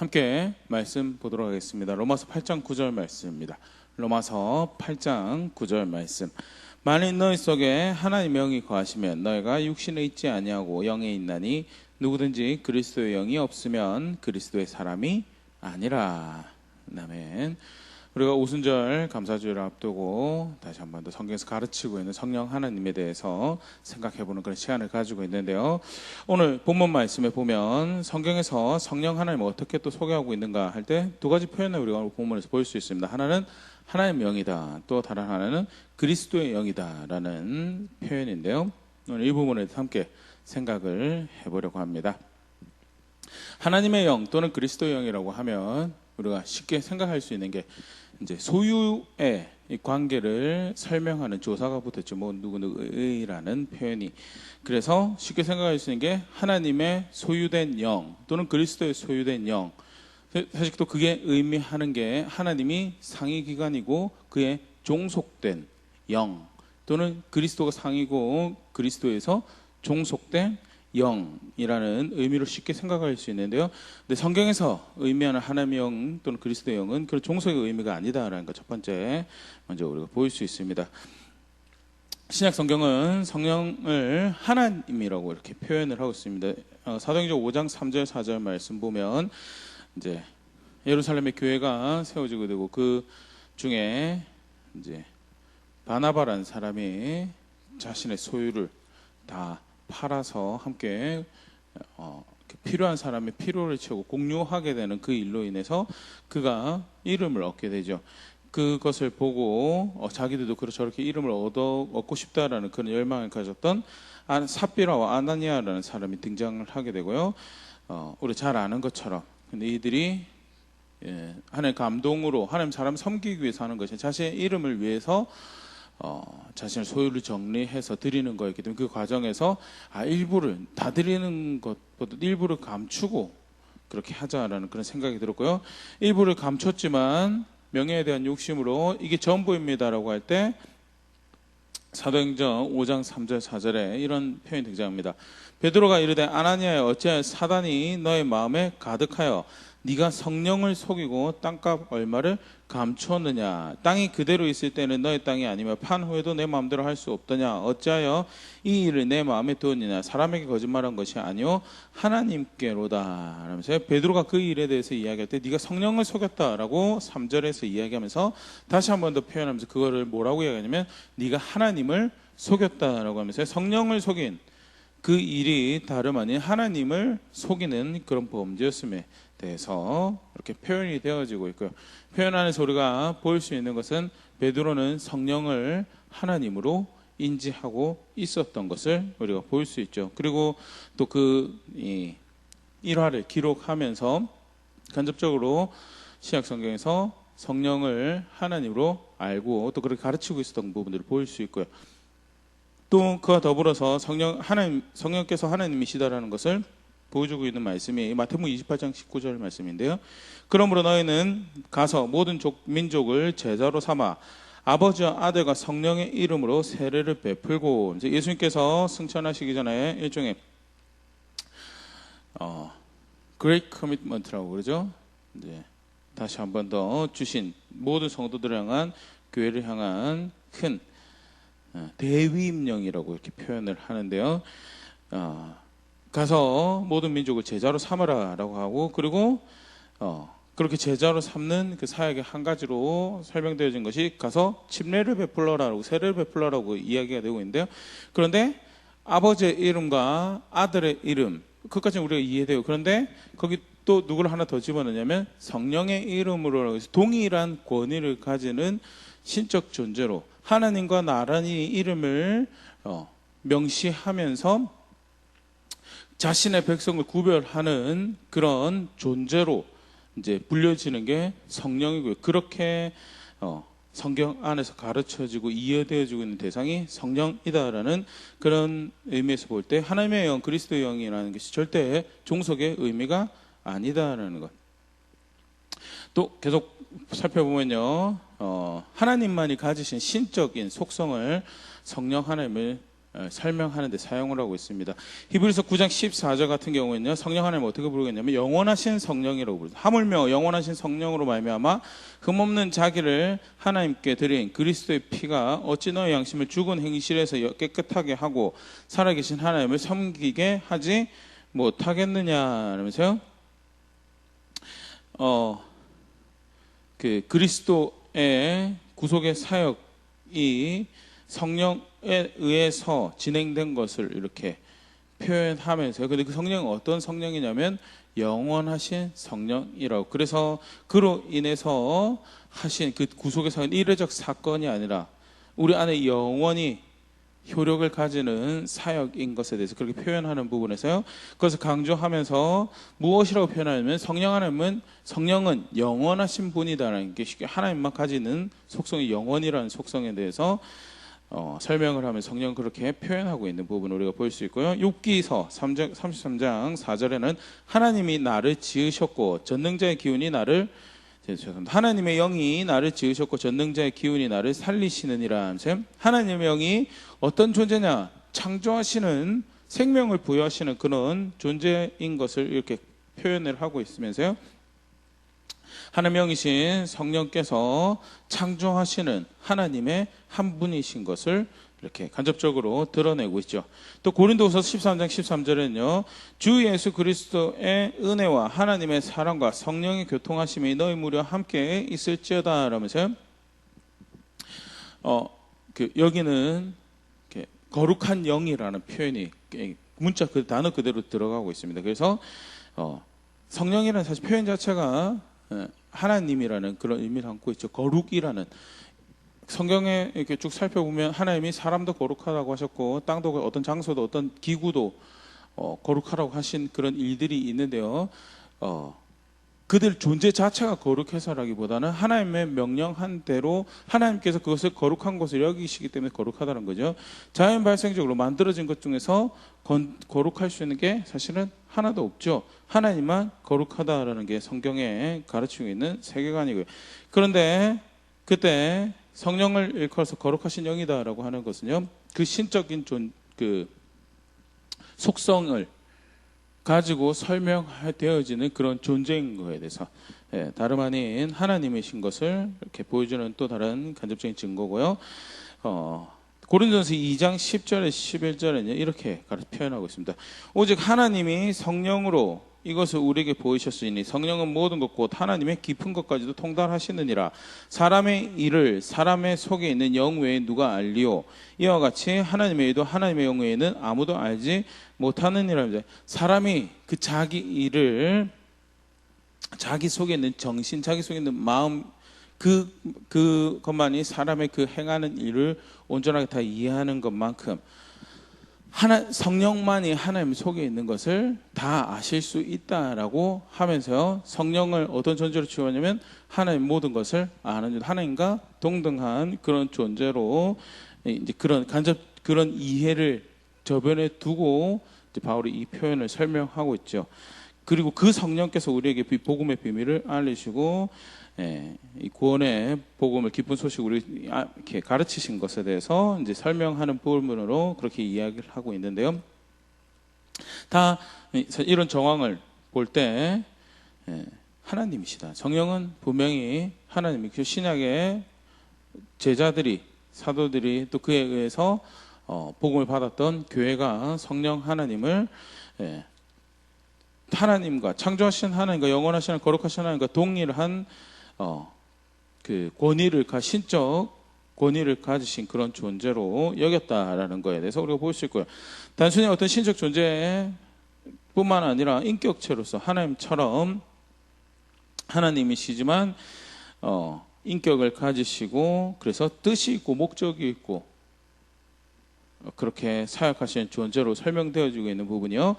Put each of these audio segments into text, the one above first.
함께 말씀 보도록 하겠습니다. 로마서 8장 9절 말씀입니다. 로마서 8장 9절 말씀. 만일 너희 속에 하나님의 영이 거하시면 너희가 육신에 있지 아니하고 영에 있나니 누구든지 그리스도의 영이 없으면 그리스도의 사람이 아니라. 아멘. 우리가 오순절 감사주일을 앞두고 다시 한 번 더 성경에서 가르치고 있는 성령 하나님에 대해서 생각해보는 그런 시간을 가지고 있는데요. 오늘 본문 말씀에 보면 성경에서 성령 하나님을 어떻게 또 소개하고 있는가 할 때 두 가지 표현을 우리가 본문에서 볼 수 있습니다. 하나는 하나님의 영이다, 또 다른 하나는 그리스도의 영이다 라는 표현인데요. 오늘 이 부분에 대해서 함께 생각을 해보려고 합니다. 하나님의 영 또는 그리스도의 영이라고 하면 우리가 쉽게 생각할 수 있는 게 이제 소유의 이 관계를 설명하는 조사가 붙었죠. 뭐 누구누구의라는 표현이. 그래서 쉽게 생각할 수 있는 게 하나님의 소유된 영 또는 그리스도의 소유된 영. 사실 또 그게 의미하는 게 하나님이 상위기관이고 그의 종속된 영 또는 그리스도가 상이고 그리스도에서 종속된 영이라는 의미로 쉽게 생각할 수 있는데요. 근데 성경에서 의미하는 하나님의 영 또는 그리스도의 영은 그런 종속의 의미가 아니다라는 것 첫 번째 먼저 우리가 보일 수 있습니다. 신약 성경은 성령을 하나님이라고 이렇게 표현을 하고 있습니다. 사도행전 5장 3절 4절 말씀 보면 이제 예루살렘의 교회가 세워지게 되고 그 중에 이제 바나바라는 사람이 자신의 소유를 다 팔아서 함께 필요한 사람의 필요를 채우고 공유하게 되는 그 일로 인해서 그가 이름을 얻게 되죠. 그것을 보고 자기들도 저렇게 이름을 얻고 싶다라는 그런 열망을 가졌던 삽비라와 아나니아라는 사람이 등장을 하게 되고요. 우리 잘 아는 것처럼 근데 이들이 하나님의 감동으로 하나님 사람 섬기기 위해서 하는 것이 자신의 이름을 위해서 자신의 소유를 정리해서 드리는 거였기 때문에 그 과정에서 일부를 다 드리는 것보다 일부를 감추고 그렇게 하자라는 그런 생각이 들었고요. 일부를 감췄지만 명예에 대한 욕심으로 이게 전부입니다라고 할 때 사도행전 5장 3절 4절에 이런 표현이 등장합니다. 베드로가 이르되 아나니아여 어찌하여 사단이 너의 마음에 가득하여 네가 성령을 속이고 땅값 얼마를 감추었느냐. 땅이 그대로 있을 때는 너의 땅이 아니며 판 후에도 내 마음대로 할 수 없더냐. 어찌하여 이 일을 내 마음에 두었느냐. 사람에게 거짓말한 것이 아니요 하나님께로다. 라면서 베드로가 그 일에 대해서 이야기할 때 네가 성령을 속였다라고 3절에서 이야기하면서 다시 한 번 더 표현하면서 그거를 뭐라고 이야기하냐면 네가 하나님을 속였다라고 하면서 성령을 속인 그 일이 다름 아닌 하나님을 속이는 그런 범죄였음에 대해서 이렇게 표현이 되어지고 있고요. 표현 안에서 우리가 볼 수 있는 것은 베드로는 성령을 하나님으로 인지하고 있었던 것을 우리가 볼 수 있죠. 그리고 또 그 일화를 기록하면서 간접적으로 신약 성경에서 성령을 하나님으로 알고 또 그렇게 가르치고 있었던 부분들을 볼 수 있고요. 또 그와 더불어서 성령께서 하나님이시다라는 것을 보여주고 있는 말씀이 마태복음 28장 19절 말씀인데요. 그러므로 너희는 가서 모든 민족을 제자로 삼아 아버지와 아들과 성령의 이름으로 세례를 베풀고 이제 예수님께서 승천하시기 전에 일종의 Great Commitment라고 그러죠. 이제 다시 한 번 더 주신 모든 성도들을 향한 교회를 향한 큰 대위임령이라고 이렇게 표현을 하는데요. 가서 모든 민족을 제자로 삼으라라고 하고 그리고 그렇게 제자로 삼는 그 사역의 한 가지로 설명되어진 것이 가서 침례를 베풀러라고 세례를 베풀러라고 이야기가 되고 있는데요. 그런데 아버지의 이름과 아들의 이름 그것까지는 우리가 이해돼요. 그런데 거기 또 누구를 하나 더 집어넣냐면 성령의 이름으로 해서 동일한 권위를 가지는 신적 존재로 하나님과 나란히 이름을 명시하면서 자신의 백성을 구별하는 그런 존재로 이제 불려지는 게 성령이고요. 그렇게 성경 안에서 가르쳐지고 이해되어지고 있는 대상이 성령이다라는 그런 의미에서 볼 때 하나님의 영, 그리스도의 영이라는 것이 절대 종속의 의미가 아니다라는 것. 또 계속 살펴보면요, 하나님만이 가지신 신적인 속성을 성령 하나님을 설명하는 데 사용을 하고 있습니다. 히브리서 9장 14절 같은 경우에는요, 성령 하나님 어떻게 부르겠냐면 영원하신 성령이라고 부르죠. 하물며 영원하신 성령으로 말미암아 흠없는 자기를 하나님께 드린 그리스도의 피가 어찌 너의 양심을 죽은 행실에서 깨끗하게 하고 살아계신 하나님을 섬기게 하지 못하겠느냐 이러면서요. 그 그리스도의 구속의 사역이 성령에 의해서 진행된 것을 이렇게 표현하면서요. 근데 그 성령은 어떤 성령이냐면 영원하신 성령이라고. 그래서 그로 인해서 하신 그 구속의 사역은 이례적 사건이 아니라 우리 안에 영원히 효력을 가지는 사역인 것에 대해서 그렇게 표현하는 부분에서요. 그것을 강조하면서 무엇이라고 표현하냐면 성령은 영원하신 분이다라는 게 하나님만 가지는 속성이 영원이라는 속성에 대해서 설명을 하면 성령은 그렇게 표현하고 있는 부분을 우리가 볼 수 있고요. 욥기서 33장 4절에는 하나님이 나를 지으셨고 전능자의 기운이 나를 하나님의 영이 나를 지으셨고 전능자의 기운이 나를 살리시느니라. 하나님의 영이 어떤 존재냐? 창조하시는 생명을 부여하시는 그런 존재인 것을 이렇게 표현을 하고 있으면서요. 하나님의 영이신 성령께서 창조하시는 하나님의 한 분이신 것을 이렇게 간접적으로 드러내고 있죠. 또 고린도후서 13장 13절에는요. 주 예수 그리스도의 은혜와 하나님의 사랑과 성령의 교통하심이 너희 무려 함께 있을지어다 라면서요. 여기는 이렇게 거룩한 영이라는 표현이 문자 그 단어 그대로 들어가고 있습니다. 그래서 성령이라는 사실 표현 자체가 하나님이라는 그런 의미를 담고 있죠. 거룩이라는. 성경에 이렇게 쭉 살펴보면 하나님이 사람도 거룩하다고 하셨고 땅도 어떤 장소도 어떤 기구도 거룩하라고 하신 그런 일들이 있는데요. 그들 존재 자체가 거룩해서라기보다는 하나님의 명령한 대로 하나님께서 그것을 거룩한 것을 여기시기 때문에 거룩하다는 거죠. 자연 발생적으로 만들어진 것 중에서 거룩할 수 있는 게 사실은 하나도 없죠. 하나님만 거룩하다라는 게 성경에 가르치고 있는 세계관이고요. 그런데 그때 성령을 일컬어서 거룩하신 영이다라고 하는 것은요, 그 신적인 그 속성을 가지고 설명되어지는 그런 존재인 거에 대해서 다름 아닌 하나님이신 것을 이렇게 보여주는 또 다른 간접적인 증거고요. 고린도전서 2장 10절에 11절에는 이렇게 표현하고 있습니다. 오직 하나님이 성령으로 이것을 우리에게 보이셨으니 성령은 모든 것 곧 하나님의 깊은 것까지도 통달하시느니라. 사람의 일을 사람의 속에 있는 영 외에 누가 알리오. 이와 같이 하나님의 일도 하나님의 영 외에는 아무도 알지 못하느니라. 사람이 그 자기 일을 자기 속에 있는 정신, 자기 속에 있는 마음, 그것만이 사람의 그 행하는 일을 온전하게 다 이해하는 것만큼 성령만이 하나님 속에 있는 것을 다 아실 수 있다라고 하면서요. 성령을 어떤 존재로 취하냐면 하나님 모든 것을 아는 하나님과 동등한 그런 존재로 이제 그런 이해를 저변에 두고 이제 바울이 이 표현을 설명하고 있죠. 그리고 그 성령께서 우리에게 복음의 비밀을 알리시고 이 구원의 복음을 기쁜 소식 우리 이렇게 가르치신 것에 대해서 이제 설명하는 부분으로 그렇게 이야기를 하고 있는데요. 다 이런 정황을 볼 때 하나님이시다. 성령은 분명히 하나님이고 신약의 제자들이 사도들이 또 그에 의해서 복음을 받았던 교회가 성령 하나님을 하나님과 창조하신 하나님과 영원하신 거룩하신 하나님과 동일한 그 신적 권위를 가지신 그런 존재로 여겼다라는 거에 대해서 우리가 볼 수 있고요. 단순히 어떤 신적 존재뿐만 아니라 인격체로서 하나님처럼 하나님이시지만 인격을 가지시고 그래서 뜻이 있고 목적이 있고 그렇게 사역하시는 존재로 설명되어지고 있는 부분이요.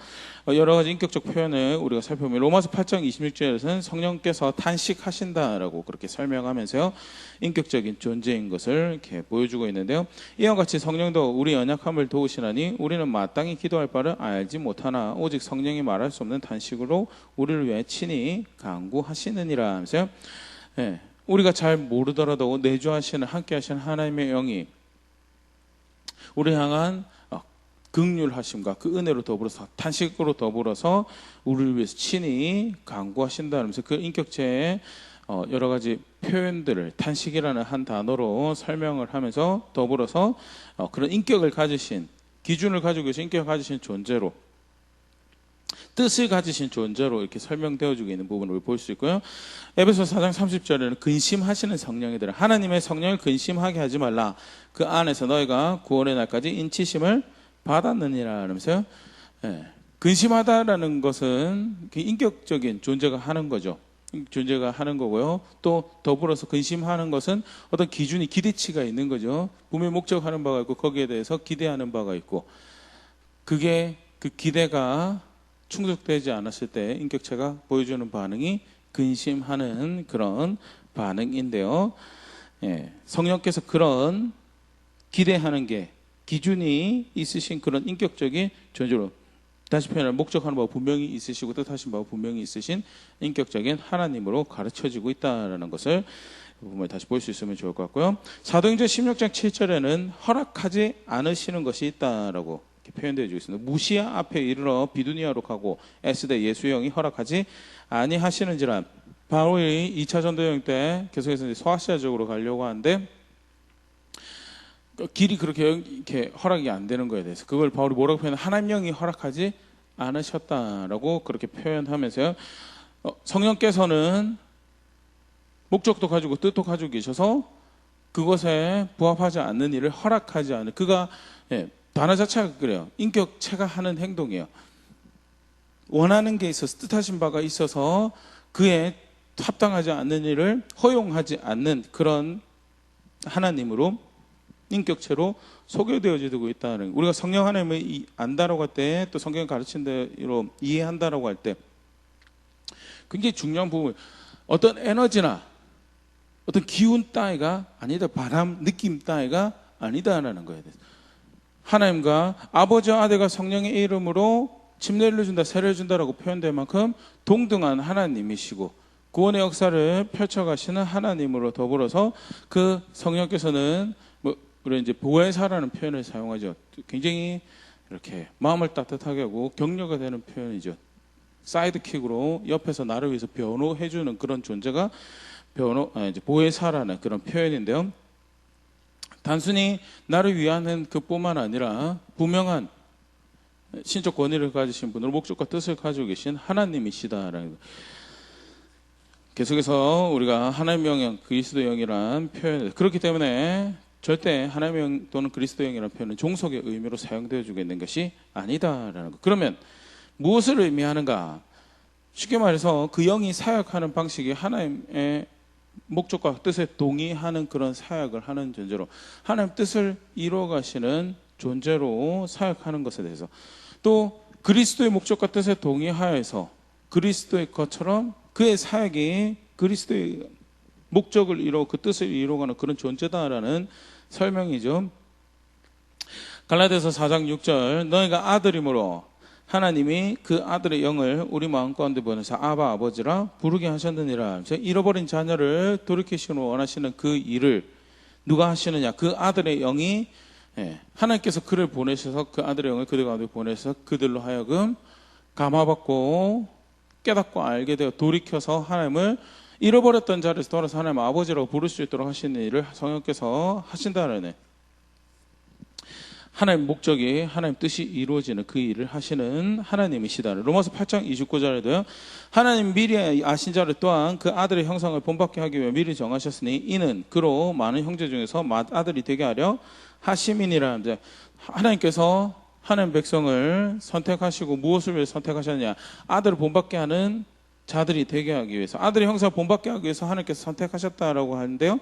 여러 가지 인격적 표현을 우리가 살펴보면 로마서 8장 26절에서는 성령께서 탄식하신다라고 그렇게 설명하면서요. 인격적인 존재인 것을 이렇게 보여주고 있는데요. 이와 같이 성령도 우리 연약함을 도우시나니 우리는 마땅히 기도할 바를 알지 못하나 오직 성령이 말할 수 없는 탄식으로 우리를 위해 친히 간구하시느니라 하면서요. 우리가 잘 모르더라도 내주하시는 함께 하시는 하나님의 영이 우리 향한 긍휼하심과 그 은혜로 더불어서 탄식으로 더불어서 우리를 위해서 친히 간구하신다면서 그 인격체의 여러 가지 표현들을 탄식이라는 한 단어로 설명을 하면서 더불어서 그런 인격을 가지신, 기준을 가지고 계신 인격을 가지신 존재로, 뜻을 가지신 존재로 이렇게 설명되어지고 있는 부분을 볼 수 있고요. 에베소서 4장 30절에는 근심하시는 성령이더라. 하나님의 성령을 근심하게 하지 말라. 그 안에서 너희가 구원의 날까지 인치심을 받았느니라 하면서요. 근심하다라는 것은 인격적인 존재가 하는 거죠. 존재가 하는 거고요. 또 더불어서 근심하는 것은 어떤 기준이, 기대치가 있는 거죠. 분명히 목적하는 바가 있고 거기에 대해서 기대하는 바가 있고, 그게 그 기대가 충족되지 않았을 때 인격체가 보여주는 반응이 근심하는 그런 반응인데요. 성령께서 그런 기대하는 게 기준이 있으신 그런 인격적인 존재로, 다시 표현하면 목적하는 바가 분명히 있으시고 뜻하신 바가 분명히 있으신 인격적인 하나님으로 가르쳐지고 있다는 것을 부분을 다시 볼 수 있으면 좋을 것 같고요. 사도행전 16장 7절에는 허락하지 않으시는 것이 있다라고 표현되어 있습니다. 무시아 앞에 이르러 비두니아로 가고 에스대 예수형이 허락하지 아니하시는지라. 바울이 2차 전도 여행 때 계속해서 소아시아 쪽으로 가려고 하는데 길이 그렇게 이렇게 허락이 안 되는 거에 대해서 그걸 바울이 뭐라고 표현해? 하나님 영이 허락하지 않으셨다라고 그렇게 표현하면서요. 성령께서는 목적도 가지고 뜻도 가지고 계셔서 그것에 부합하지 않는 일을 허락하지 않은, 그가 단어 자체가 그래요. 인격체가 하는 행동이에요. 원하는 게 있어서 뜻하신 바가 있어서 그에 합당하지 않는 일을 허용하지 않는 그런 하나님으로 인격체로 소개되어지고 있다는, 우리가 성령 하나님을 안다라고 할 때, 또 성경을 가르친 대로 이해한다라고 할 때 굉장히 중요한 부분, 어떤 에너지나 어떤 기운 따위가 아니다, 바람, 느낌 따위가 아니다라는 거예요. 하나님과 아버지와 아들과 성령의 이름으로 침례를 준다, 세례를 준다라고 표현될 만큼 동등한 하나님이시고 구원의 역사를 펼쳐가시는 하나님으로 더불어서 그 성령께서는 우리 이제 보혜사라는 표현을 사용하죠. 굉장히 이렇게 마음을 따뜻하게 하고 격려가 되는 표현이죠. 사이드킥으로 옆에서 나를 위해서 변호해주는 그런 존재가 이제 보혜사라는 그런 표현인데요. 단순히 나를 위하는 그뿐만 아니라 분명한 신적 권위를 가지신 분으로 목적과 뜻을 가지고 계신 하나님이시다라는, 계속해서 우리가 하나님의 영이랑 그리스도의 영이라는 표현, 그렇기 때문에 절대 하나님의 영 또는 그리스도의 영이라는 표현은 종속의 의미로 사용되어 주고 있는 것이 아니다라는 것. 그러면 무엇을 의미하는가? 쉽게 말해서 그 영이 사역하는 방식이 하나님의 목적과 뜻에 동의하는 그런 사역을 하는 존재로, 하나님 뜻을 이루어 가시는 존재로 사역하는 것에 대해서, 또 그리스도의 목적과 뜻에 동의하여서 그리스도의 것처럼 그의 사역이 그리스도의 목적을 이루어 그 뜻을 이루어가는 그런 존재다라는 설명이죠. 갈라디아서 4장 6절, 너희가 아들이므로 하나님이 그 아들의 영을 우리 마음 가운데 보내서 아바 아버지라 부르게 하셨느니라. 잃어버린 자녀를 돌이키시는 원하시는 그 일을 누가 하시느냐? 그 아들의 영이, 하나님께서 그를 보내셔서 그 아들의 영을 그들 가운데 보내셔서 그들로 하여금 감화받고 깨닫고 알게 되어 돌이켜서 하나님을, 잃어버렸던 자리에서 돌아서 하나님 아버지라고 부를 수 있도록 하시는 일을 성령께서 하신다는, 하나님 목적이, 하나님 뜻이 이루어지는 그 일을 하시는 하나님이시다. 로마서 8장 29절에도요. 하나님 미리 아신 자를 또한 그 아들의 형상을 본받게 하기 위해 미리 정하셨으니 이는 그로 많은 형제 중에서 아들이 되게 하려 하심이니라. 하나님께서 하나님 백성을 선택하시고 무엇을 위해 선택하셨냐? 아들을 본받게 하는 자들이 되게 하기 위해서, 아들의 형상을 본받게 하기 위해서 하나님께서 선택하셨다라고 하는데요.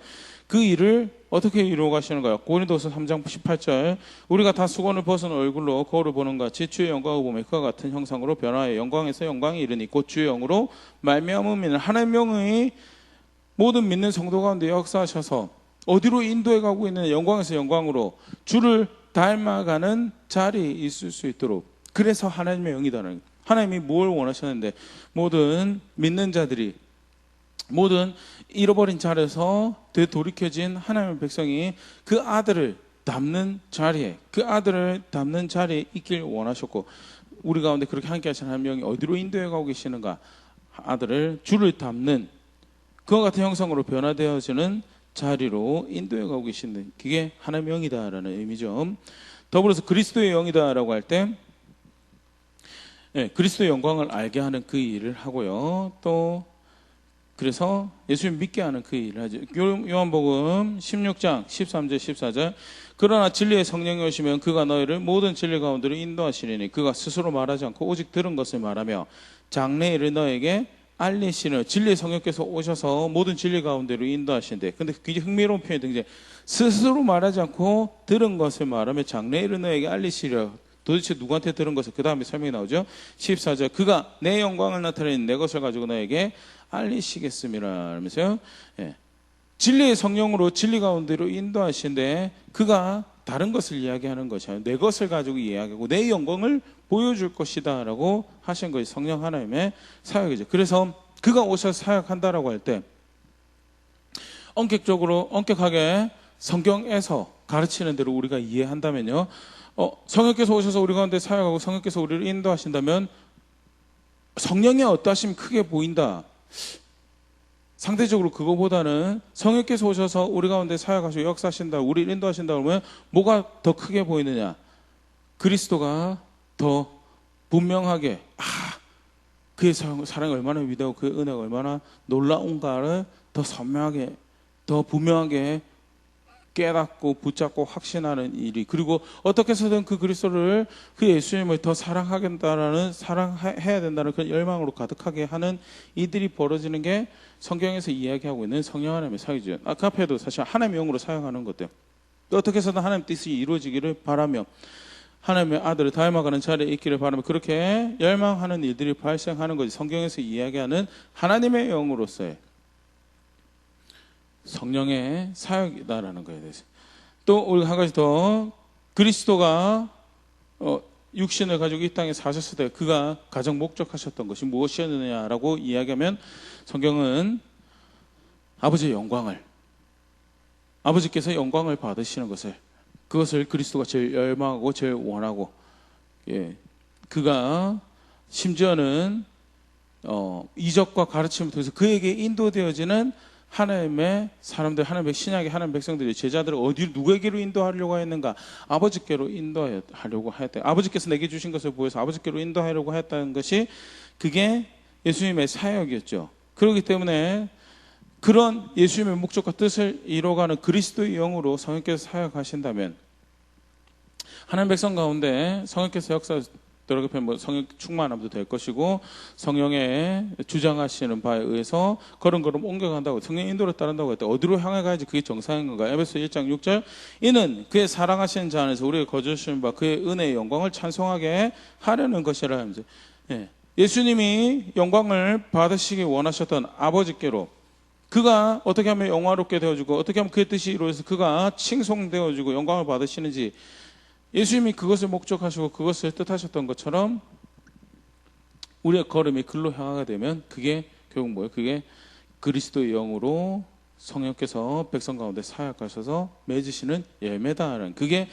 그 일을 어떻게 이루어 가시는가요? 고린도서 3장 18절, 우리가 다 수건을 벗은 얼굴로 거울을 보는 것 같이 주의 영광을 보며 그와 같은 형상으로 변화해 영광에서 영광이 이르니 곧 주의 영으로 말미암음이니라. 하나님 영의 모든 믿는 성도 가운데 역사하셔서 어디로 인도해 가고 있는, 영광에서 영광으로 주를 닮아가는 자리에 있을 수 있도록, 그래서 하나님의 영이다는 거예요. 하나님이 뭘 원하셨는데, 모든 믿는 자들이, 모든 잃어버린 자리에서 되돌이켜진 하나님의 백성이 그 아들을 담는 자리에, 그 아들을 담는 자리에 있길 원하셨고, 우리 가운데 그렇게 함께 하시는 한 명이 어디로 인도해 가고 계시는가? 아들을 주를 담는 그와 같은 형상으로 변화되어지는 자리로 인도해 가고 계시는, 그게 하나님의 영이다라는 의미죠. 더불어서 그리스도의 영이다라고 할 때 그리스도의 영광을 알게 하는 그 일을 하고요. 또 그래서 예수님 믿게 하는 그 일을 하죠. 요한복음 16장 13절 14절 그러나 진리의 성령이 오시면 그가 너희를 모든 진리 가운데로 인도하시리니 그가 스스로 말하지 않고 오직 들은 것을 말하며 장래 일을 너에게 알리시는, 진리의 성령께서 오셔서 모든 진리 가운데로 인도하신대. 근데 굉장히 흥미로운 표현이 등장해. 스스로 말하지 않고 들은 것을 말하며 장래 일을 너에게 알리시려. 도대체 누구한테 들은 것을, 그 다음에 설명이 나오죠. 14절 그가 내 영광을 나타내는 내 것을 가지고 너에게 알리시겠습니다 하면서요. 진리의 성령으로 진리 가운데로 인도하신데 그가 다른 것을 이야기하는 것이야. 내 것을 가지고 이야기하고 내 영광을 보여줄 것이다 라고 하신 것이 성령 하나님의 사역이죠. 그래서 그가 오셔서 사역한다라고 할 때 엄격하게 성경에서 가르치는 대로 우리가 이해한다면요, 성령께서 오셔서 우리 가운데 사역하고 성령께서 우리를 인도하신다면 성령의 어떠하심이 크게 보인다. 상대적으로 그거보다는 성령께서 오셔서 우리 가운데 사역하시고 역사하신다, 우리를 인도하신다 그러면 뭐가 더 크게 보이느냐? 그리스도가 더 분명하게 그의 사랑이 얼마나 위대하고 그의 은혜가 얼마나 놀라운가를 더 선명하게, 더 분명하게 깨닫고 붙잡고 확신하는 일이, 그리고 어떻게 해서든 그 그리스도를, 그 예수님을 더 사랑해야 된다는 그런 열망으로 가득하게 하는 이들이 벌어지는 게 성경에서 이야기하고 있는 성령 하나님의 사역이죠. 아까 앞에도 사실 하나님의 영으로 사용하는 것들, 어떻게 해서든 하나님 뜻이 이루어지기를 바라며 하나님의 아들을 닮아가는 자리에 있기를 바라며 그렇게 열망하는 일들이 발생하는 것이 성경에서 이야기하는 하나님의 영으로서의 성령의 사역이다라는 것에 대해서. 또 우리가 한 가지 더, 그리스도가 육신을 가지고 이 땅에 사셨을 때 그가 가장 목적하셨던 것이 무엇이었느냐라고 이야기하면 성경은 아버지의 영광을, 아버지께서 영광을 받으시는 것을, 그것을 그리스도가 제일 열망하고 제일 원하고, 그가 심지어는 이적과 가르침을 통해서 그에게 인도되어지는 하나님의 사람들, 하나님의 신약의 하나님의 백성들이, 제자들을 누구에게로 인도하려고 했는가? 아버지께로 인도하려고 했다. 아버지께서 내게 주신 것을 보여서 아버지께로 인도하려고 했다는 것이, 그게 예수님의 사역이었죠. 그렇기 때문에 그런 예수님의 목적과 뜻을 이뤄가는 그리스도의 영으로 성령께서 사역하신다면 하나님 백성 가운데 성령께서 역사대로 성령 충만함도 될 것이고, 성령의 주장하시는 바에 의해서 걸음걸음 옮겨간다고, 성령 인도를 따른다고 할 때 어디로 향해 가야지 그게 정상인 건가? 에베소 1장 6절 이는 그의 사랑하시는 자 안에서 우리가 거주하시는 바 그의 은혜의 영광을 찬송하게 하려는 것이라 하면서, 예수님이 영광을 받으시기 원하셨던 아버지께로, 그가 어떻게 하면 영화롭게 되어지고 어떻게 하면 그의 뜻이 이루어져서 그가 칭송되어지고 영광을 받으시는지, 예수님이 그것을 목적하시고 그것을 뜻하셨던 것처럼 우리의 걸음이 글로 향하게 되면 그게 결국 뭐예요? 그게 그리스도의 영으로 성령께서 백성 가운데 사역하셔서 맺으시는 열매다라는, 그게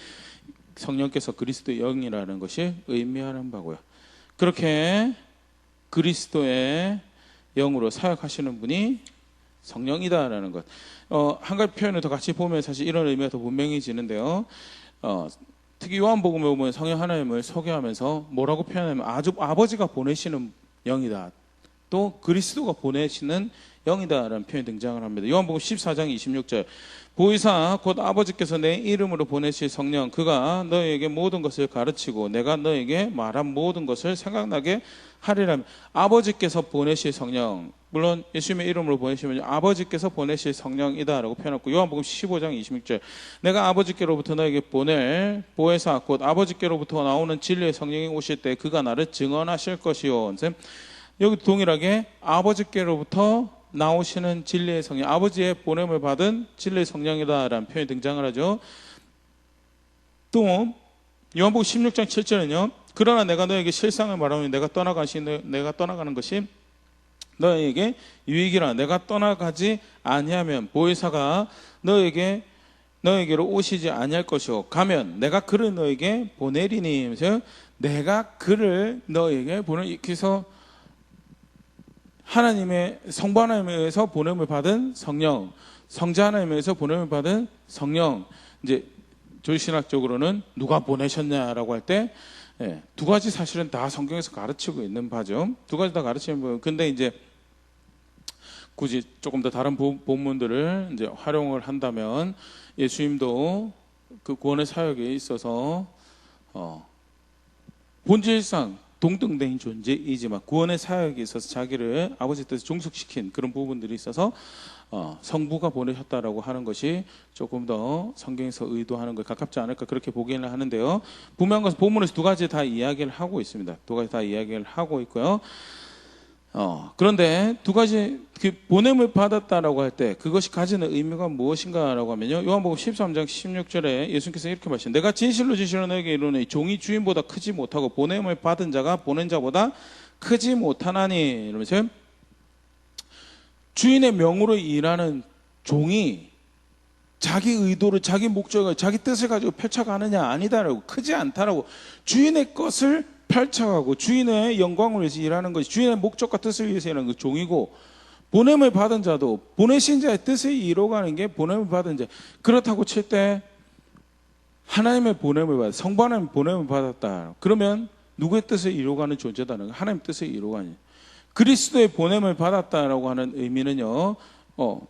성령께서 그리스도의 영이라는 것이 의미하는 바고요. 그렇게 그리스도의 영으로 사역하시는 분이 성령이다라는 것. 한 가지 표현을 더 같이 보면 사실 이런 의미가 더 분명해지는데요. 특히 요한복음에 보면 성령 하나님을 소개하면서 뭐라고 표현하면 아버지가 보내시는 영이다, 또 그리스도가 보내시는 영이다라는 표현이 등장을 합니다. 요한복음 14장 26절 보혜사 곧 아버지께서 내 이름으로 보내실 성령, 그가 너희에게 모든 것을 가르치고 내가 너희에게 말한 모든 것을 생각나게 하리라. 아버지께서 보내실 성령, 물론 예수님의 이름으로 보내시면 아버지께서 보내실 성령이다라고 표현했고, 요한복음 15장 26절 내가 아버지께로부터 너에게 보낼 보혜사 곧 아버지께로부터 나오는 진리의 성령이 오실 때 그가 나를 증언하실 것이요. 여기 동일하게 아버지께로부터 나오시는 진리의 성령, 아버지의 보냄을 받은 진리의 성령이다라는 표현이 등장을 하죠. 또 요한복음 16장 7절은요 그러나 내가 너에게 실상을 말하면 내가 떠나가는 것이 너에게 유익이라. 내가 떠나가지 아니하면 보혜사가 너에게 너에게로 오시지 아니할 것이요 가면 내가 그를 너에게 보내리니. 그래서 내가 그를 너에게 보내. 그래서 하나님의 성부 하나님에서 보냄을 받은 성령, 성자 하나님에서 보냄을 받은 성령. 이제 조신학적으로는 누가 보내셨냐라고 할 때 두 가지 사실은 다 성경에서 가르치고 있는 바죠. 두 가지 다 가르치는 거. 근데 이제 굳이 조금 더 다른 본문들을 이제 활용을 한다면 예수님도 그 구원의 사역에 있어서 본질상 동등된 존재이지만 구원의 사역에 있어서 자기를 아버지 뜻에 종속시킨 그런 부분들이 있어서 성부가 보내셨다라고 하는 것이 조금 더 성경에서 의도하는 것에 가깝지 않을까 그렇게 보기는 하는데요. 분명한 것은 본문에서 두 가지 다 이야기를 하고 있습니다. 두 가지 다 이야기를 하고 있고요. 그런데 두 가지 그 보냄을 받았다라고 할 때 그것이 가지는 의미가 무엇인가라고 하면요. 요한복음 13장 16절에 예수님께서 이렇게 말씀하셨습니다. 내가 진실로 너에게 이르노니 종이 주인보다 크지 못하고 보냄을 받은 자가 보낸 자보다 크지 못하나니. 이러면서 주인의 명으로 일하는 종이 자기 의도를, 자기 목적을, 자기 뜻을 가지고 펼쳐가느냐? 아니다라고. 크지 않다라고. 주인의 것을 펼쳐가고 주인의 영광을 위해서 일하는 것이, 주인의 목적과 뜻을 위해서 일하는 것이 종이고, 보냄을 받은 자도 보내신 자의 뜻을 이루어가는 게 보냄을 받은 자. 그렇다고 칠 때 하나님의 보냄을 받았다, 성부 하나님의 보냄을 받았다. 그러면 누구의 뜻을 이루어가는 존재다는, 하나님의 뜻을 이루어가는, 그리스도의 보냄을 받았다라고 하는 의미는요,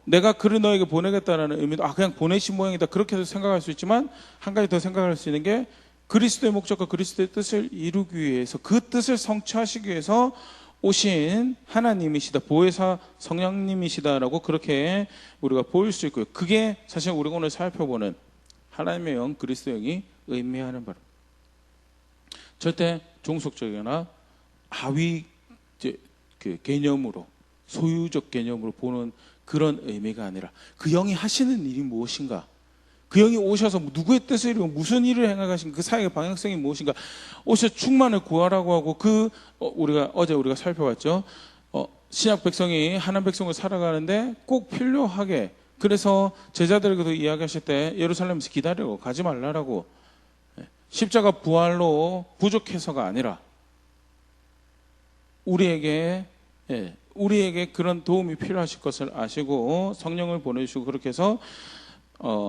내가 그를 너에게 보내겠다라는 의미도 그냥 보내신 모양이다 그렇게도 생각할 수 있지만, 한 가지 더 생각할 수 있는 게 그리스도의 목적과 그리스도의 뜻을 이루기 위해서, 그 뜻을 성취하시기 위해서 오신 하나님이시다, 보혜사 성령님이시다라고 그렇게 우리가 보일 수 있고요. 그게 사실 우리가 오늘 살펴보는 하나님의 영, 그리스도 영이 의미하는 바로 절대 종속적이거나 하위 그 개념으로, 소유적 개념으로 보는 그런 의미가 아니라, 그 영이 하시는 일이 무엇인가, 그 영이 오셔서 누구의 뜻을 이루고 무슨 일을 행하신 그 사역의 방향성이 무엇인가, 오셔서 충만을 구하라고 하고, 우리가 어제 살펴봤죠. 신약 백성이 하나님 백성으로 살아가는데 꼭 필요하게, 그래서 제자들에게도 이야기하실 때 예루살렘에서 기다리고 가지 말라라고, 십자가 부활로 부족해서가 아니라 우리에게 그런 도움이 필요하실 것을 아시고 성령을 보내주시고, 그렇게 해서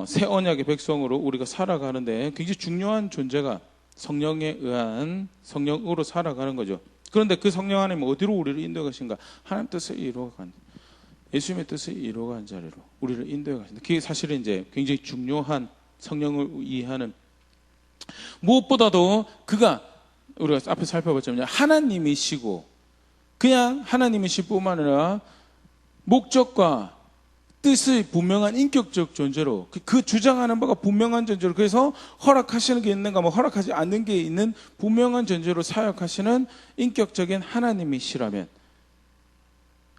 새 언약의 백성으로 우리가 살아가는데 굉장히 중요한 존재가 성령에 의한, 성령으로 살아가는 거죠. 그런데 그 성령 하나님은 어디로 우리를 인도해 가신가? 하나님 뜻을 이루어간, 예수님의 뜻을 이루어간 자리로 우리를 인도해 가신다. 그게 사실은 이제 굉장히 중요한, 성령을 이해하는, 무엇보다도 그가, 우리가 앞에 살펴봤지만 하나님이시고, 그냥 하나님이실 뿐만 아니라 목적과 뜻의 분명한 인격적 존재로, 그 주장하는 바가 분명한 존재로, 그래서 허락하시는 게 있는가, 허락하지 않는 게 있는 분명한 존재로 사역하시는 인격적인 하나님이시라면,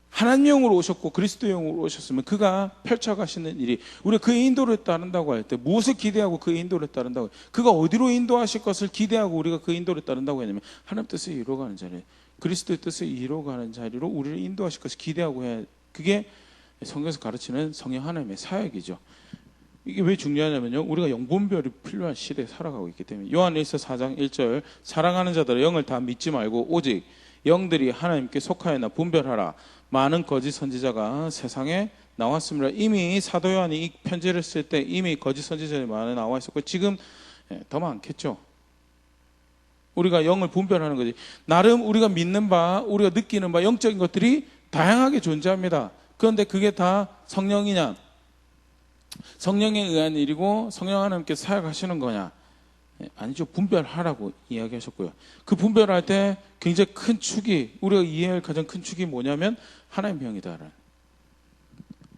하나님용으로 오셨고 그리스도용으로 오셨으면 그가 펼쳐가시는 일이, 우리가 그의 인도를 따른다고 할 때 무엇을 기대하고 그의 인도를 따른다고, 그가 어디로 인도하실 것을 기대하고 우리가 그 인도를 따른다고 했냐면 하나님 뜻을 이루어가는 자리, 그리스도의 뜻을 이루어가는 자리로 우리를 인도하실 것을 기대하고 해야, 그게 성경에서 가르치는 성령 하나님의 사역이죠. 이게 왜 중요하냐면요, 우리가 영분별이 필요한 시대에 살아가고 있기 때문에. 요한일서 4장 1절, 사랑하는 자들아 영을 다 믿지 말고 오직 영들이 하나님께 속하였나 분별하라. 많은 거짓 선지자가 세상에 나왔습니다. 이미 사도 요한이 이 편지를 쓸 때 이미 거짓 선지자들이 많이 나와 있었고, 지금 더 많겠죠. 우리가 영을 분별하는 거지. 나름 우리가 믿는 바, 우리가 느끼는 바, 영적인 것들이 다양하게 존재합니다. 그런데 그게 다 성령이냐, 성령에 의한 일이고 성령 하나님께서 사역하시는 거냐? 아니죠. 분별하라고 이야기하셨고요. 그 분별할 때 굉장히 큰 축이, 우리가 이해할 가장 큰 축이 뭐냐면 하나님의 영이다라는,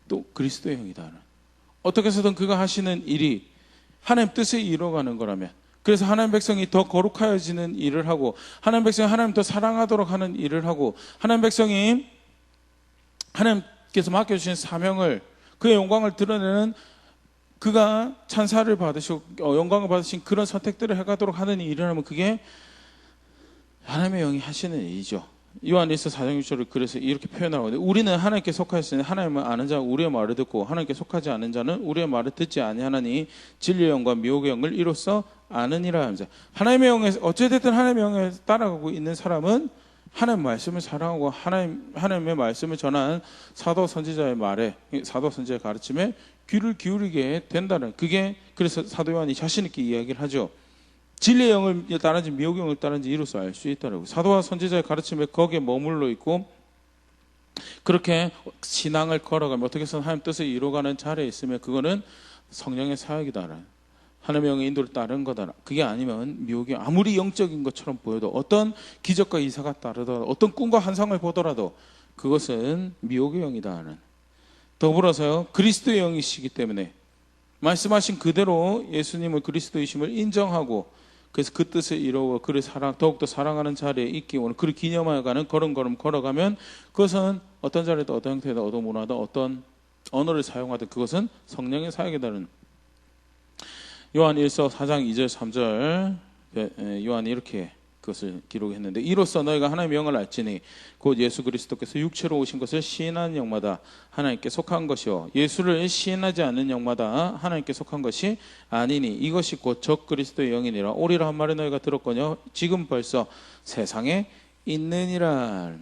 또 그리스도의 영이다라는, 어떻게 해서든 그가 하시는 일이 하나님 뜻을 이루어가는 거라면, 그래서 하나님 백성이 더 거룩하여지는 일을 하고, 하나님 백성이 하나님 더 사랑하도록 하는 일을 하고, 하나님 백성이 하나님께서 맡겨주신 사명을, 그의 영광을 드러내는, 그가 찬사를 받으시고 영광을 받으신 그런 선택들을 해가도록 하는 일을 하면 그게 하나님의 영이 하시는 일이죠. 요한일서 4장 6절을 그래서 이렇게 표현하고 있는데, 우리는 하나님께 속하였으니 하나님을 아는 자가 우리의 말을 듣고 하나님께 속하지 않은 자는 우리의 말을 듣지 아니하나니 진리의 영과 미혹의 영을 이로써 아느니라 하면서, 하나님의 영에 어찌됐든 하나님의 영에 따라가고 있는 사람은 하나님의 말씀을 사랑하고 하나님의 말씀을 전하는 사도 선지자의 말에, 사도 선지자의 가르침에 귀를 기울이게 된다는, 그게 그래서 사도 요한이 자신 있게 이야기를 하죠. 진리의 영을 따르는지 미혹의 영을 따르는지 이로써 알 수 있다라고. 사도와 선지자의 가르침에 거기에 머물러 있고 그렇게 신앙을 걸어가면 어떻게 해서 하나님 뜻을 이루어가는 자리에 있으면 그거는 성령의 사역이다. 하나님의 영의 인도를 따른 거다. 그게 아니면 미혹이, 아무리 영적인 것처럼 보여도, 어떤 기적과 이사가 따르더라도, 어떤 꿈과 환상을 보더라도 그것은 미혹의 영이다. 더불어서요, 그리스도의 영이시기 때문에 말씀하신 그대로 예수님을 그리스도이심을 인정하고, 그래서 그 뜻을 이루어 그를 더욱더 사랑하는 자리에 있기 원하는, 그를 기념하여가는 걸음걸음 걸어가면 그것은 어떤 자리든 어떤 형태든 어떤 문화든 어떤 언어를 사용하든 그것은 성령의 사역이다는. 요한 1서 4장 2절 3절 요한이 이렇게 그것을 기록했는데, 이로써 너희가 하나님의 영을 알지니 곧 예수 그리스도께서 육체로 오신 것을 시인하는 영마다 하나님께 속한 것이요 예수를 시인하지 않는 영마다 하나님께 속한 것이 아니니 이것이 곧 적 그리스도의 영이니라. 오리라 한 말을 너희가 들었거니와 지금 벌써 세상에 있느니라.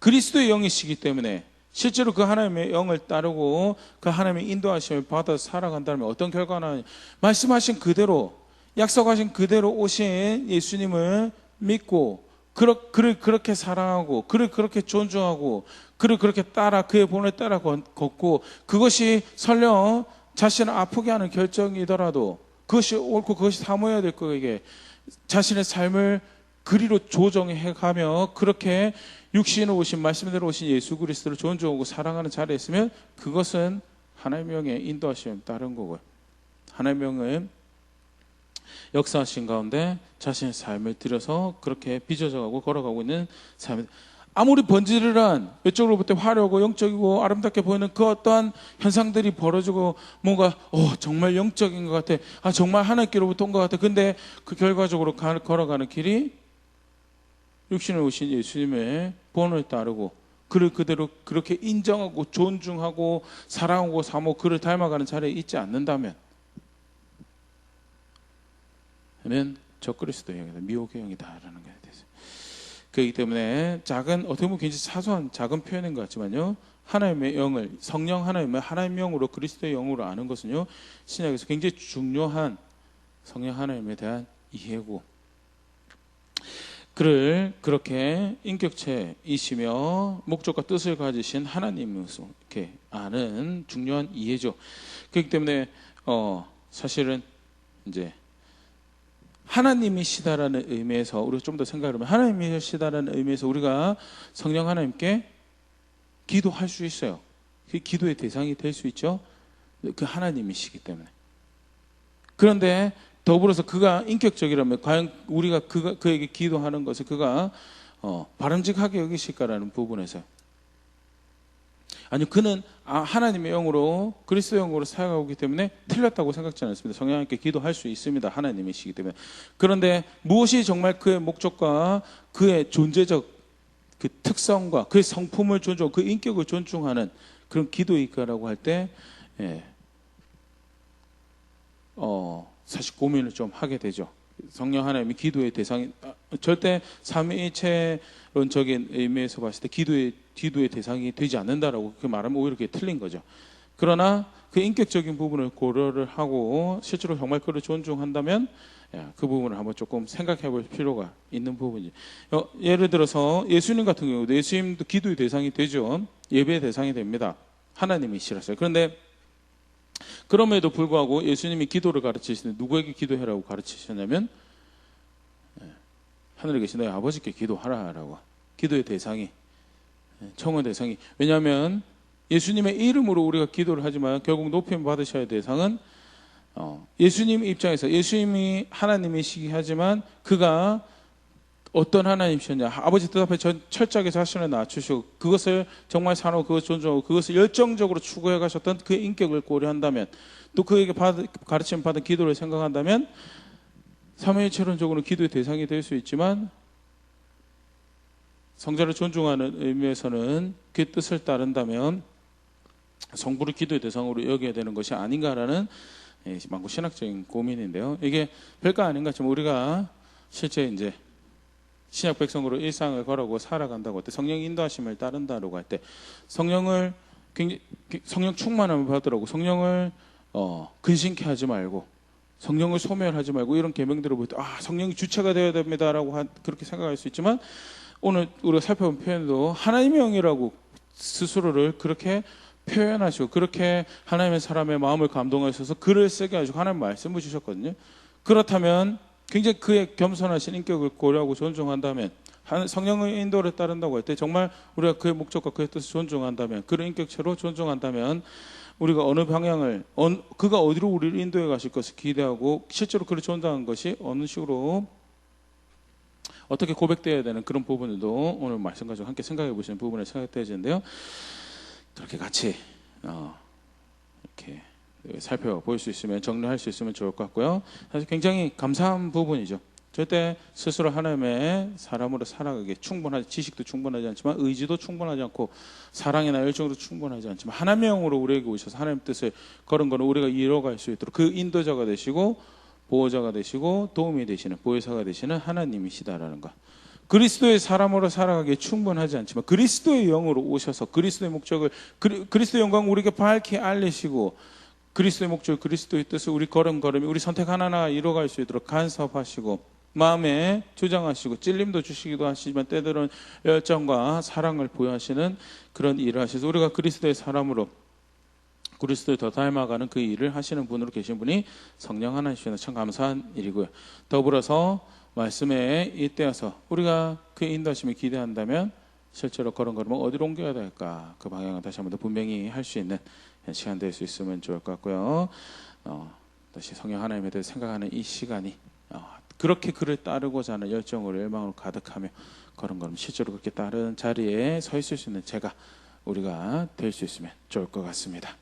그리스도의 영이시기 때문에 실제로 그 하나님의 영을 따르고 그 하나님의 인도하심을 받아 살아간다면 어떤 결과는, 말씀하신 그대로, 약속하신 그대로 오신 예수님을 믿고 그를 그렇게 사랑하고 그를 그렇게 존중하고 그를 그렇게 따라, 그의 본을 따라 걷고, 그것이 설령 자신을 아프게 하는 결정이더라도 그것이 옳고 그것이 사모해야 될 거에게 자신의 삶을 그리로 조정해가며 그렇게 육신으로 오신, 말씀대로 오신 예수 그리스도를 존중하고 사랑하는 자리에 있으면 그것은 하나님의 영의 인도하심에 따른 거고요. 하나님의 영은 역사하신 가운데 자신의 삶을 들여서 그렇게 빚어져가고 걸어가고 있는 삶. 아무리 번지르르한 외적으로부터 화려하고 영적이고 아름답게 보이는 그 어떠한 현상들이 벌어지고 뭔가 정말 영적인 것 같아, 정말 하나님께로부터 온 것 같아. 근데 그 결과적으로 걸어가는 길이 육신을 오신 예수님의 본을 따르고 그를 그대로 그렇게 인정하고 존중하고 사랑하고 사모 그를 닮아가는 자리에 있지 않는다면, 그러면 적그리스도의 영이다, 미혹의 영이다라는 거에 대해서. 그렇기 때문에 작은, 어떻게 보면 굉장히 사소한 작은 표현인 것 같지만요, 하나님의 영을, 성령 하나님의 영으로 그리스도의 영으로 아는 것은요, 신약에서 굉장히 중요한 성령 하나님에 대한 이해고, 그를 그렇게 인격체이시며 목적과 뜻을 가지신 하나님으로서 이렇게 아는 중요한 이해죠. 그렇기 때문에 사실은 이제 하나님이시다라는 의미에서 우리가 좀 더 생각하면, 하나님이시다라는 의미에서 우리가 성령 하나님께 기도할 수 있어요. 그 기도의 대상이 될 수 있죠. 그 하나님이시기 때문에. 그런데 더불어서 그가 인격적이라면 과연 우리가 그에게 기도하는 것을 그가 바람직하게 여기실까라는 부분에서, 아니요, 그는 하나님의 영으로 그리스도 영으로 사역하고 있기 때문에 틀렸다고 생각지 않습니다. 성령 하나님께 기도할 수 있습니다. 하나님이시기 때문에. 그런데 무엇이 정말 그의 목적과 그의 존재적 그 특성과 그의 성품을 존중하고 그 인격을 존중하는 그런 기도일까라고 할 때 사실 고민을 좀 하게 되죠. 성령 하나님이 기도의 대상이 절대 삼위일체론적인 의미에서 봤을 때 기도의 대상이 되지 않는다라고 그렇게 말하면 오히려 그게 틀린 거죠. 그러나 그 인격적인 부분을 고려를 하고 실제로 정말 그를 존중한다면 그 부분을 한번 조금 생각해 볼 필요가 있는 부분이죠. 예를 들어서 예수님 같은 경우도 예수님도 기도의 대상이 되죠. 예배의 대상이 됩니다. 하나님이시라서요. 그런데 그럼에도 불구하고 예수님이 기도를 가르치시는데 누구에게 기도해라고 가르치셨냐면 하늘에 계신 너희 아버지께 기도하라라고. 기도의 대상이, 청원 대상이, 왜냐하면 예수님의 이름으로 우리가 기도를 하지만 결국 높임 받으셔야 할 대상은 예수님 입장에서 예수님이 하나님이시기 하지만 그가 어떤 하나님이셨냐, 아버지 뜻 앞에 철저하게 자신을 낮추시고 그것을 정말 사랑하고 그것을 존중하고 그것을 열정적으로 추구해 가셨던 그의 인격을 고려한다면, 또 그에게 가르침 받은 기도를 생각한다면 삼위일체론적으로 기도의 대상이 될 수 있지만 성자를 존중하는 의미에서는 그 뜻을 따른다면 성부를 기도의 대상으로 여겨야 되는 것이 아닌가라는 많고 신학적인 고민인데요. 이게 별거 아닌 것 같지만 우리가 실제 이제 신약 백성으로 일상을 걸어고 살아간다고 할 때 성령 인도하심을 따른다라고 할 때 성령 충만함을 받으라고 성령을 근심케 하지 말고 성령을 소멸하지 말고 이런 계명들을 볼 때 성령이 주체가 되어야 됩니다라고 그렇게 생각할 수 있지만 오늘 우리가 살펴본 표현도 하나님의 영이라고 스스로를 그렇게 표현하시고 그렇게 하나님의 사람의 마음을 감동하셔서 글을 쓰게 하시고 하나님 말씀을 주셨거든요. 그렇다면 굉장히 그의 겸손하신 인격을 고려하고 존중한다면 성령의 인도를 따른다고 할 때 정말 우리가 그의 목적과 그의 뜻을 존중한다면 그런 인격체로 존중한다면 우리가 어느 방향을 그가 어디로 우리를 인도해 가실 것을 기대하고 실제로 그를 존중한 것이 어느 식으로 어떻게 고백되어야 되는 그런 부분들도 오늘 말씀 가지고 함께 생각해 보시는 부분을 생각되어지는데요. 그렇게 같이 이렇게 살펴볼 수 있으면 정리할 수 있으면 좋을 것 같고요. 사실 굉장히 감사한 부분이죠. 절대 스스로 하나님의 사람으로 살아가기에 충분하지 지식도 충분하지 않지만 의지도 충분하지 않고 사랑이나 열정도 충분하지 않지만 하나님의 영으로 우리에게 오셔서 하나님 뜻을 걸은 거는 우리가 이뤄갈 수 있도록 그 인도자가 되시고 보호자가 되시고 도움이 되시는 보혜사가 되시는 하나님이시다라는 것. 그리스도의 사람으로 살아가기에 충분하지 않지만 그리스도의 영으로 오셔서 그리스도의 목적을 그리스도의 영광을 우리에게 밝히 알리시고 그리스도의 목적, 그리스도의 뜻을 우리 걸음걸음이 우리 선택 하나하나 이뤄갈 수 있도록 간섭하시고 마음에 조장하시고 찔림도 주시기도 하시지만 때때로는 열정과 사랑을 보여하시는 그런 일을 하셔서 우리가 그리스도의 사람으로 그리스도를 더 닮아가는 그 일을 하시는 분으로 계신 분이 성령 하나님이시는 참 감사한 일이고요. 더불어서 말씀에 이때여서 우리가 그의 인도하심을 기대한다면 실제로 걸음걸음을 어디로 옮겨야 될까 그 방향을 다시 한번 더 분명히 할 수 있는 시간 될 수 있으면 좋을 것 같고요. 다시 성령 하나님에 대해 생각하는 이 시간이 그렇게 그를 따르고자 하는 열정으로 열망으로 가득하며 걸음걸음 실제로 그렇게 따른 자리에 서 있을 수 있는 제가 우리가 될 수 있으면 좋을 것 같습니다.